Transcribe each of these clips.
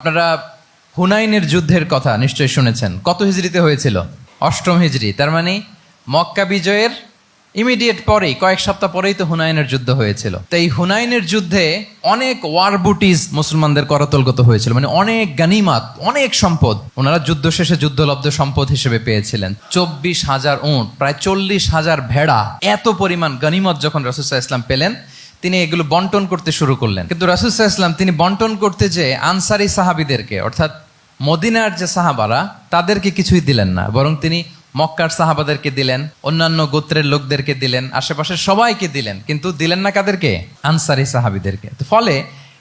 আপনারা হুনাইনের যুদ্ধের কথা নিশ্চয়ই শুনেছেন। কত হিজরিতে হয়েছিল? অষ্টম হিজরি। তার মানে মক্কা বিজয়ের ইমিডিয়েট পরেই, কয়েক সপ্তাহ পরেই তো হুনাইনের যুদ্ধ হয়েছিল। তো এই হুনাইনের যুদ্ধে অনেক ওয়ার বুটিজ মুসলমানদের করতলগত হয়েছিল, মানে অনেক গানিমাত, অনেক সম্পদ ওনারা যুদ্ধ শেষে যুদ্ধলব্ধ সম্পদ হিসেবে পেয়েছিলেন। 24,000 উট, প্রায় 40,000 ভেড়া, এত পরিমাণ গানিমত যখন রাসূল সাল্লাল্লাহু আলাইহি ওয়াসাল্লাম পেলেন, তিনি এগুলো বন্টন করতে শুরু করলেন। কিন্তু রাসূল সাল্লাল্লাহু আলাইহি ওয়াসাল্লাম তিনি বন্টন করতে যে আনসারি সাহাবীদেরকে, অর্থাৎ মদিনার যে সাহাবারা, তাদেরকে কিছুই দিলেন না, বরং তিনি মক্কার সাহাবাদেরকে দিলেন, অন্যান্য গোত্রের লোকদেরকে দিলেন, আশেপাশের সবাইকে দিলেন, কিন্তু দিলেন না কাদেরকে? আনসারি সাহাবীদেরকে। তো ফলে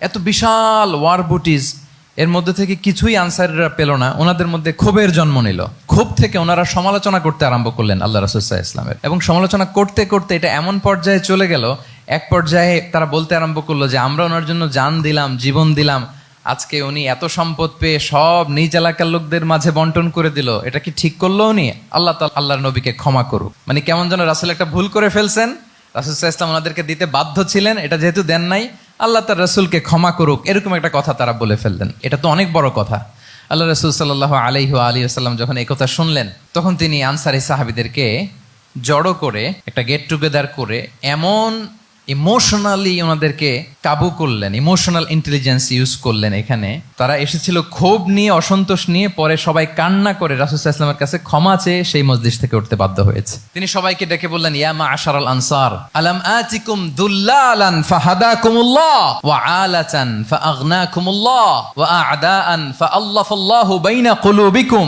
এত বিশাল ওয়ার বুটিজ, এর মধ্যে থেকে কিছুই আনসারিরা পেল না। ওনাদের মধ্যে ক্ষোভের জন্ম নিল। ক্ষোভ থেকে ওনারা সমালোচনা করতে আরম্ভ করলেন আল্লাহ রাসূল সাল্লাল্লাহু আলাইহি ওয়াসাল্লামের, এবং সমালোচনা করতে করতে এটা এমন পর্যায়ে চলে গেল, এক পর্যায়ে তারা বলতে আরম্ভ করলো যে আমরা ওনার জন্য জান দিলাম, জীবন দিলাম, আজকে উনি এত সম্পদ পেয়ে সব নিজ এলাকার লোকদের মাঝে বন্টন করে দিল, এটা কি ঠিক করলো উনি? আল্লাহ তাআলা আল্লাহর নবীকে ক্ষমা করুক। মানে কেমন যেন রাসূল একটা ভুল করে ফেলছেন, রাসূল সাল্লাল্লাহু আলাইহি ওয়াসাল্লাম ওনাদেরকে দিতে বাধ্য ছিলেন, এটা যেহেতু দেন নাই, আল্লাহ তার রাসূলকে ক্ষমা করুক, এরকম একটা কথা তারা বলে ফেললেন। এটা তো অনেক বড় কথা। আল্লাহ রাসূল সাল্লাল্লাহু আলাইহি ওয়া সাল্লাম যখন এই কথা শুনলেন, তখন তিনি আনসারী সাহাবীদেরকে জড়ো করে একটা গেট টুগেদার করে এমন ইমোশনালি ওনাদেরকে কাবু করলেন, ইমোশনাল ইন্টেলিজেন্স ইউজ করলেন। এখানে তারা এসেছিল ক্ষোভ নিয়ে, অসন্তোষ নিয়ে, পরে সবাই কান্না করে রাসূল সাল্লাল্লাহু আলাইহি ওয়াসাল্লামের কাছে ক্ষমা চেয়ে সেই মজলিস থেকে উঠতে বাধ্য হয়েছে। তিনি সবাইকে ডেকে বললেন, ইয়া মা'আশারাল আনসার, আলাম আতিকুম দুল্লালান ফাহাদাকুমুল্লাহ ওয়া আলাতান ফাআগনাকুমুল্লাহ ওয়া আ'দাআন ফাআল্লাফাল্লাহু বাইনা কুলুবিকুম।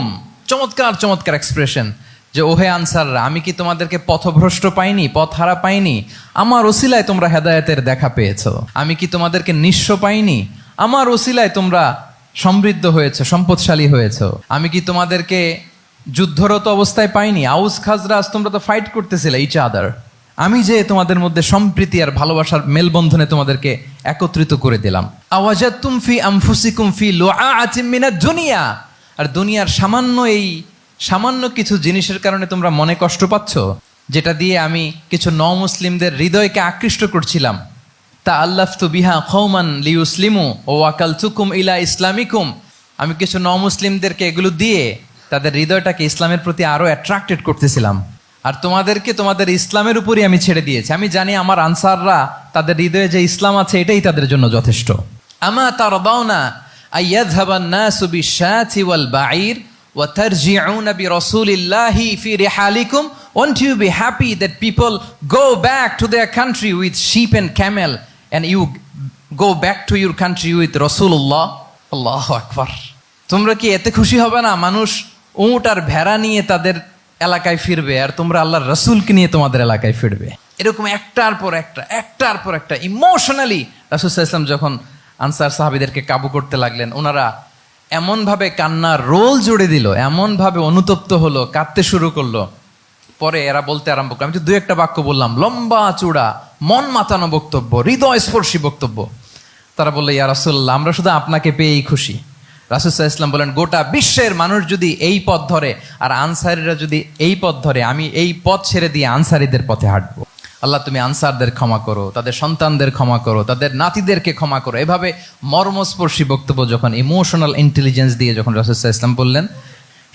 চমৎকার চমৎকার এক্সপ্রেশন, যে ওহে আনসাররা, আমি কি তোমাদেরকে পথভ্রষ্ট পাইনি, পথহারা পাইনি? আমার ওসিলায় তোমরা হেদায়েতের দেখা পেয়েছো। আমি কি তোমাদেরকে নিঃস্ব পাইনি? আমার ওসিলায় তোমরা সমৃদ্ধ হয়েছে, সম্পদশালী হয়েছো। আমি কি তোমাদেরকে যুদ্ধরত অবস্থায় পাইনি? আউস খাজরাজ তোমরা তো ফাইট করতেছিলে ইচ আদার। আমি যে তোমাদের মধ্যে সম্প্রীতি আর ভালোবাসার মেলবন্ধনে তোমাদেরকে একত্রিত করে দিলাম। আওয়াজাতুম ফি আনফুসিকুম ফি লুআআতিম মিনাদ দুনিয়া, আর দুনিয়ার সামান্য কিছু জিনিসের কারণে তোমরা মনে কষ্ট পাচ্ছ, যেটা দিয়ে আমি কিছু মুসলিমদের হৃদয়কে আকৃষ্ট করছিলাম। তা আল্লাফতু বিহা কওমান লিউসলিমু ওয়া ওয়াকালতুকুম ইলা ইসলামিকুম। আমি কিছু মুসলিমদেরকে এগুলো দিয়ে তাদের হৃদয়টাকে ইসলামের প্রতি আরো অ্যাট্রাক্টেড করতেছিলাম, আর তোমাদেরকে তোমাদের ইসলামের উপরই আমি ছেড়ে দিয়েছি। আমি জানি আমার আনসাররা, তাদের হৃদয়ে যে ইসলাম আছে এটাই তাদের জন্য যথেষ্ট। আমা তারদাউনা আইয়াযহাবান নাসু বিশ-শাতি ওয়াল বাঈর ওয়া তারজিউনা বিরাসূলিল্লাহি ফি রিহালিকুম। Won't you be happy that people go back to their country with sheep and camel, and you go back to your country with Rasulullah? Allahu Akbar. তোমরা কি এতে খুশি হবে না? মানুষ উট আর ভেড়া নিয়ে তাদের এলাকায় ফিরবে, আর তোমরা আল্লাহর রাসূলকে নিয়ে তোমাদের এলাকায় ফিরবে। এরকম একটার পর একটা ইমোশনালি রাসূল সাল্লাল্লাহু আলাইহি ওয়াসাল্লাম যখন আনসার সাহাবীদেরকে কাবু করতে লাগলেন, ওনারা এমনভাবে কান্নার রোল জুড়ে দিল, এমনভাবে অনুতপ্ত হলো, কাঁদতে শুরু করলো। পরে এরা বলতে আরম্ভ করলো, আমি তো 2-1 বাক্য বললাম, লম্বা চূড়া, মন মাতানো বক্তব্য, হৃদয়স্পর্শী বক্তব্য। তারা বললো, ইয়া রাসূলুল্লাহ, আমরা শুধু আপনাকে পেয়েই খুশি। রাসূল সাল্লাল্লাহু আলাইহি ওয়াসাল্লাম বলেন, গোটা বিশ্বের মানুষ যদি এই পথ ধরে আর আনসারীরা যদি এই পথ ধরে, আমি এই পথ ছেড়ে দিয়ে আনসারীদের পথে হাঁটবো। আল্লাহ তুমি আনসারদের ক্ষমা করো, তাদের সন্তানদের ক্ষমা করো, তাদের নাতিদেরকে ক্ষমা করো। এভাবে মর্মস্পর্শী বক্তব্য যখন ইমোশনাল ইন্টেলিজেন্স দিয়ে যখন রাসূল সাল্লাল্লাহু আলাইহি ওয়াসাল্লাম বললেন,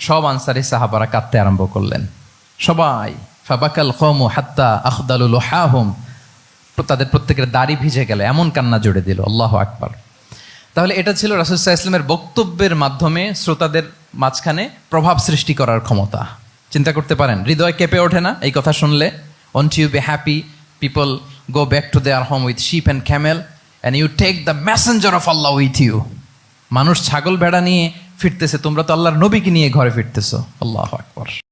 সব আনসারী সাহাবারা কাঁদতে আরম্ভ করলেন। সবাই ফাবাকাল কওমু হাত্তা আখদালু লুহাহুম, তাদের প্রত্যেকের দাড়ি ভিজে গেল, এমন কান্না জুড়ে দিল। আল্লাহু আকবার। তাহলে এটা ছিল রাসূল সাল্লাল্লাহু আলাইহি ওয়াসাল্লামের বক্তব্যের মাধ্যমে শ্রোতাদের মাঝখানে প্রভাব সৃষ্টি করার ক্ষমতা। চিন্তা করতে পারেন, হৃদয় কেঁপে ওঠে না এই কথা শুনলে? Won't you be happy people go back to their home with sheep and camel, and you take the messenger of Allah with you? মানুষ ছাগল ভেড়া নিয়ে ফিরতেছে, তোমরা তো আল্লাহর নবীকে নিয়ে ঘরে ফিরতেছো। আল্লাহু আকবার।